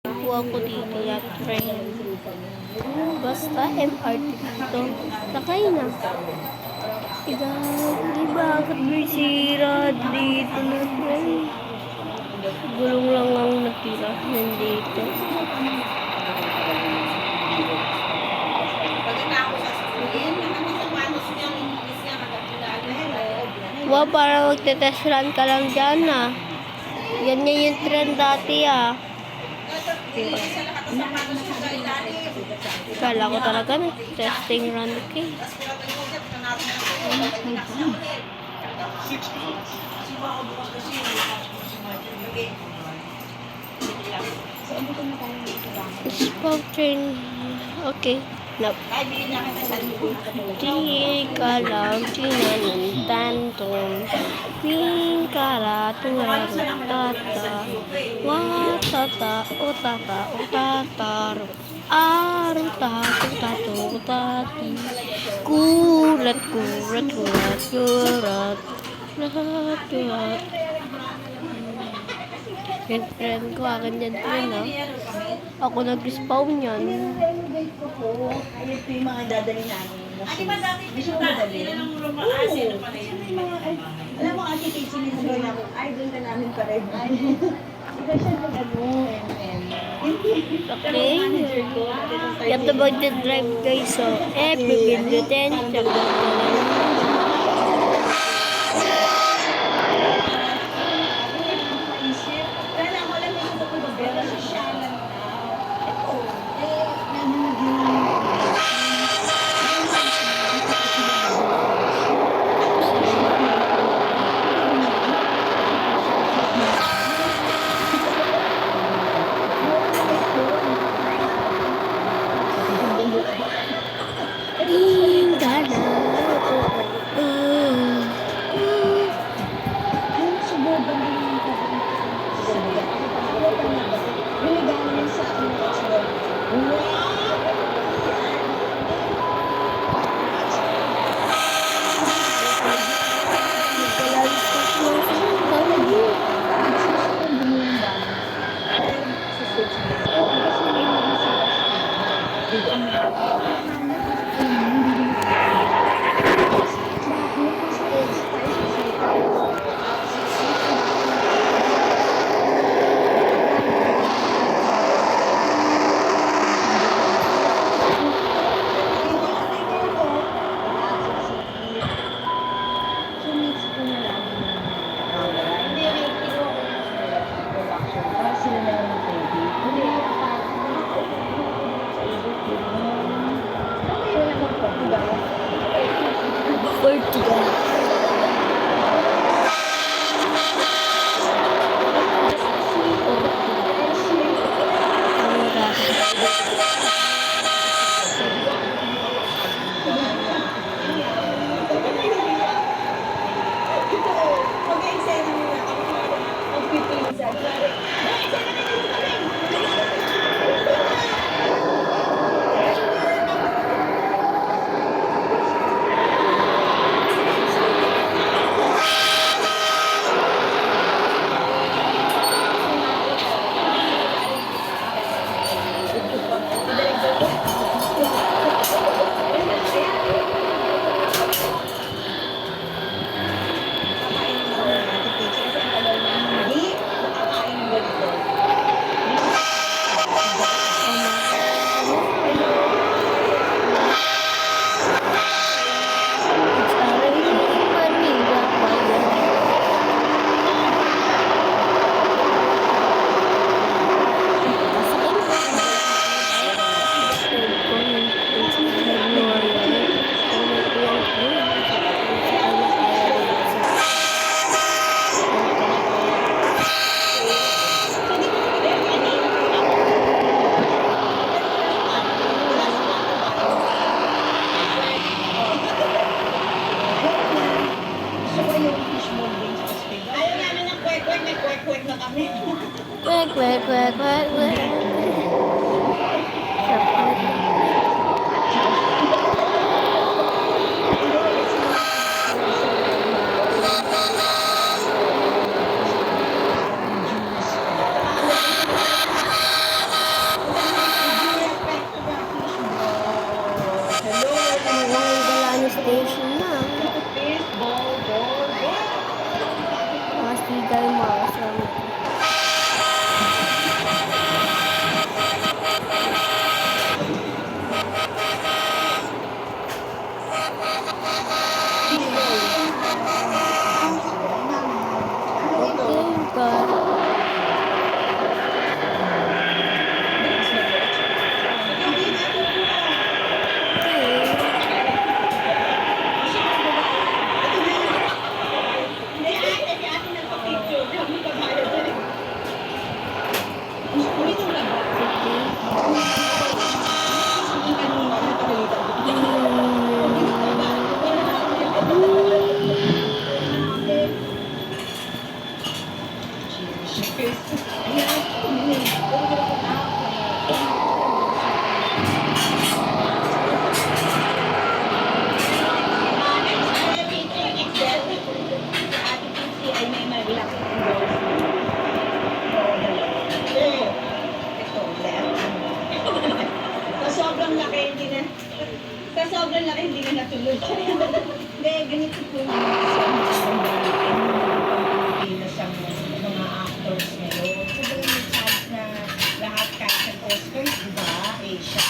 po ako dito na train. Basta MRT dito. Sakay na. Di bakit may sira dito na train? Gulong lang ang natira nandito. Wow, parang magte-test run ka lang dyan ah. Ganyan yung trend dati ah. Kala ko talaga na testing run okay. Spoke train. Okay. Nope. Di ka lang tinanong Pingkara turarutata watata utata utataru aruta utatu utati kurat kurat kurat kurat kurat kurat. Yan friend ko, akin yan friend ha. Ako nag-spawn yan. Ayun po yung mga dadali namin. Gusto mo dadali? Oo. May mga, alam mo ate Casey, minsan na ako, idol na namin pareho. Ika siya ng MM. Okay. Yan to mag-drive guys. So, pipindutin. sobrang laki, hindi ka natulog. Hindi, ganito po yung Pilipinas ang mga actors ngayon. Sobrang may chance na lahat kahit sa Oscars, diba? Asia,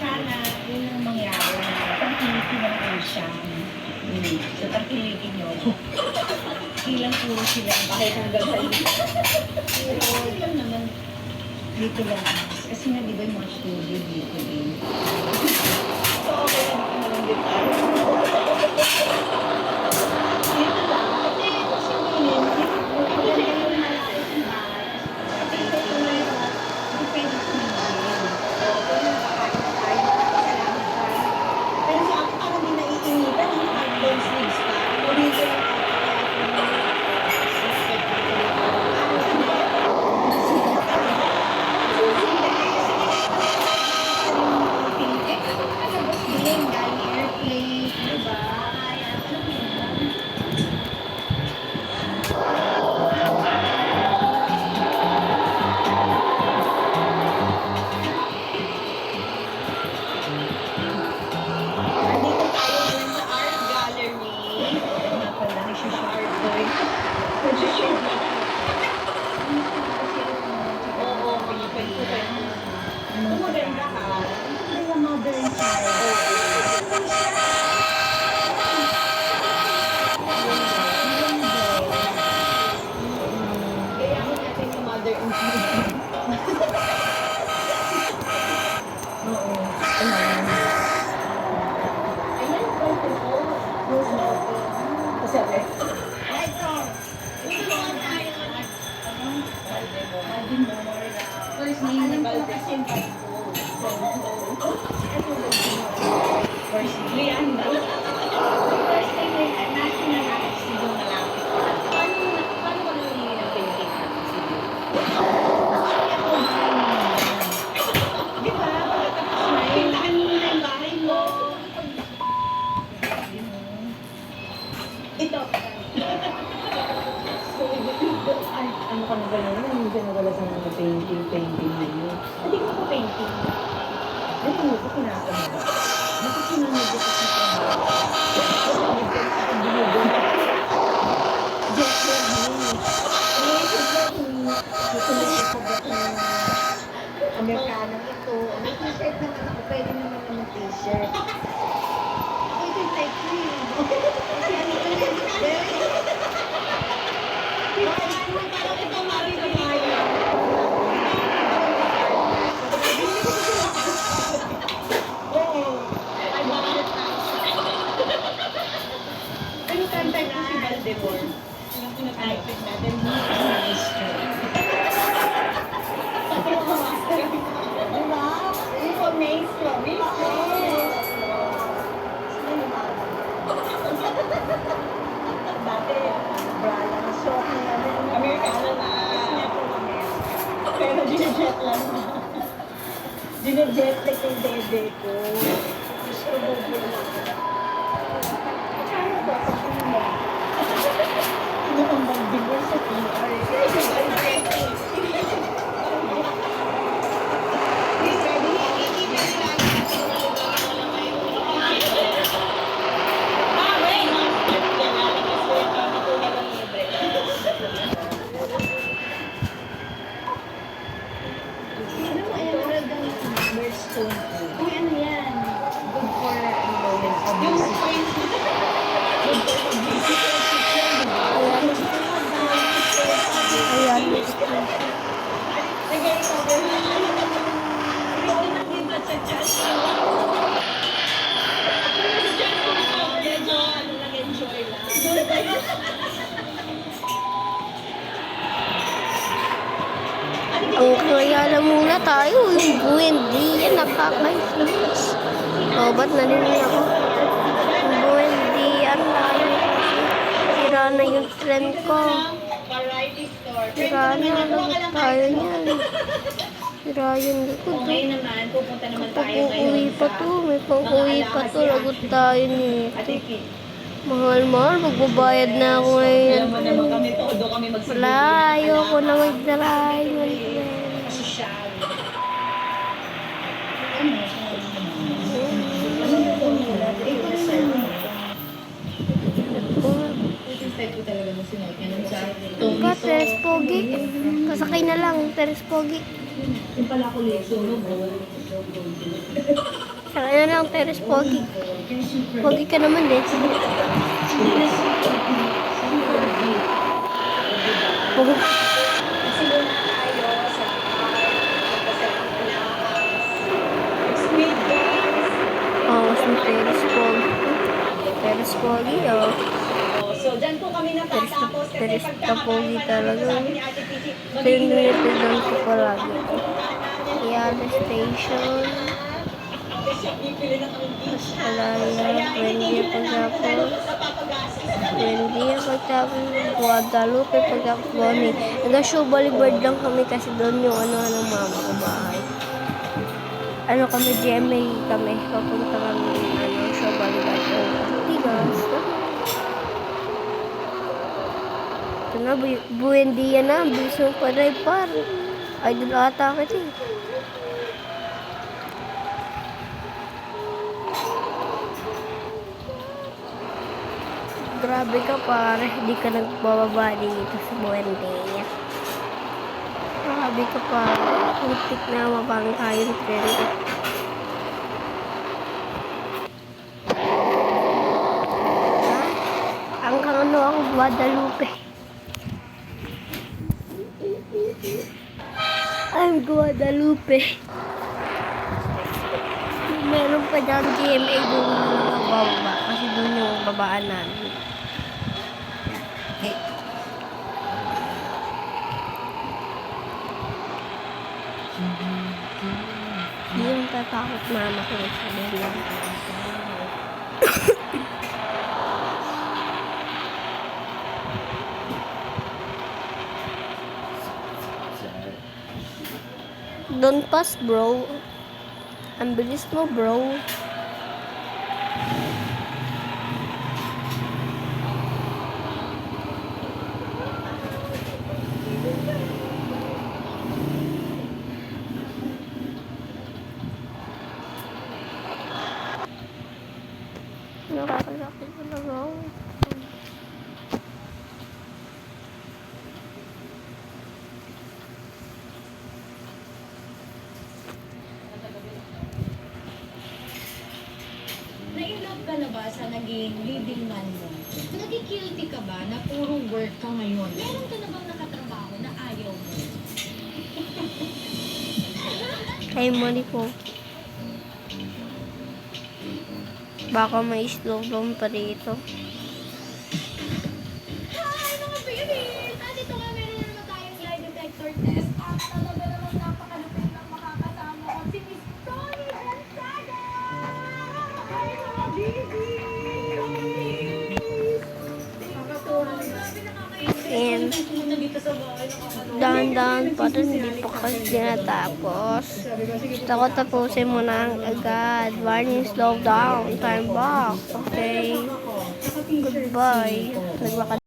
sana yun ang mangyari na pagkilikin ng Asia. So, pagkilikin nyo ako. Ilang puro sila bakit ang gagawin. Pero ito naman, dito lang. Kasi nga, di ba yung mga studio dito din. So, okay lang dito na lang din tayo. Dito lang. Kasi ngayon, dito yung malapit ng bahay. Dito yung depende sa mga game. So, kung nakakain tayo, salamat tayo. Pero sa akin, parang di naiinitan. Hard sleeves pa. Dito lang ako. Nandito tayo ngayon sa art gallery. Napalaki siya sa art boy. Nag-share na. Oo, palipat-lipat. Ang maganda ka. Ay, ang modern style. Kaya ako natin yung modern style. Oo. Ayan. Ayan, Pasabi. First name ni Valdez. First name. First name ni national artist. Siguro na lang. Paano ko nangyayin ng painting natin siguro? Di ba? Pagkatapos na, pintahan mo na yung bahay mo. Ito. So, ay, ano ka na ba naman? Hindi ka na wala sa mga painting na yun. Hindi ko pa painting. Dito mo ko pinasa mo. Bakit sinunod ko sa Amerikano ito. May t-shirt naman ako. Pwede naman naman t-shirt. Ako ito yung type ko yun. Kasi ano ito yun? Parang ito marito Oo. Ay, bakit na? Ano kanta ko si Valdemar? Yung pinapalapit natin, Maestro. Diba? Yung po, Maestro. Dati, brala na shock na namin. Amerikano na. Pero ginajet lang na. Ginajet like yung bebe ko. Gusto ko bebe lang. Kaya ba? Ano mo? Ano ang mag-divorce sa PR? Birthstone ko. Uy, ano yan? Good for, yung publicity. Good for publicity. Ayan. Sige, ikaw din. Ikaw din ang giba sa chat. Medyo, nag-enjoy lang. Kaya na muna tayo. Yung buwendi yan. Nakakainis. O, ba't nalinig ako? Yung buwendi yan tayo. Sira na yung tren ko. Variety store. Sira na. Lagot tayo niyan. Sira yung likod. Okay naman, pupunta naman tayo Pag-uwi pa to. May pag-uwi pa to. Lagot tayo nito. Ate Kit. Mahal. Magbabayad na ako ngayon. Alam mo naman kami, todo kami magsibuhay. Wala. Ayoko na mag-drive. Sosyal. Teres Pogi. Yung pala ko leso, no? Sa kanya na ang Teres Pogi. Pogi ka naman eh. Pogi. Kasi muna tayo sa Squid Games. Oh, mas may Teres Pogi. Teres Pogi, oh. So, dyan po kami natatapos kasi Teres Pogi pagkakakalipan talaga. namin, sabi ni Ate Pichi, Ito yung nilitigan ko palagi. Yala Station. Alaya, Buendia pagkapos. Buendia pagkapos. Guadalupe pagkapos. Boni. Nag-show boulevard lang kami kasi doon yung ano ng mama ko bahay. Ano kami, GMA kami. Papunta kami show boulevard. Tigas. Ito na, Buendia na. Bilis mo pa rin par. Idol ata kita eh. Grabe ka pare, hindi ka nagbababa dito sa Buendia. Grabe ka pare, muntik na mabangka yung tren ko. Hanggang ano ako, Guadalupe. I'm Guadalupe. Meron pa dyan GMA doon na bababa kasi doon yung babaan namin. Hindi yung tatakot mama ko sa ganyan. Don't pass, bro. Ang bilis mo, bro. Nakakalaki talaga ako. Na-inlove ka na ba sa naging leading man mo? Naging-guilty ka ba na puro work ka ngayon? Meron ka na bang nakatrabaho na ayaw mo? Kay money ko. Baka may slow down pa dito. Hi mga babies! Dito nga meron naman tayong lie detector test. At talaga naman napakalupit ng makakasama ko si Miss Tony Gonzaga! Hi mga babies! And dahan-dahan pa rin, hindi pa kasi natapos. Gusto ko tapusin mo na agad. Warning, slow down. Time back. Okay. Goodbye. Naglakad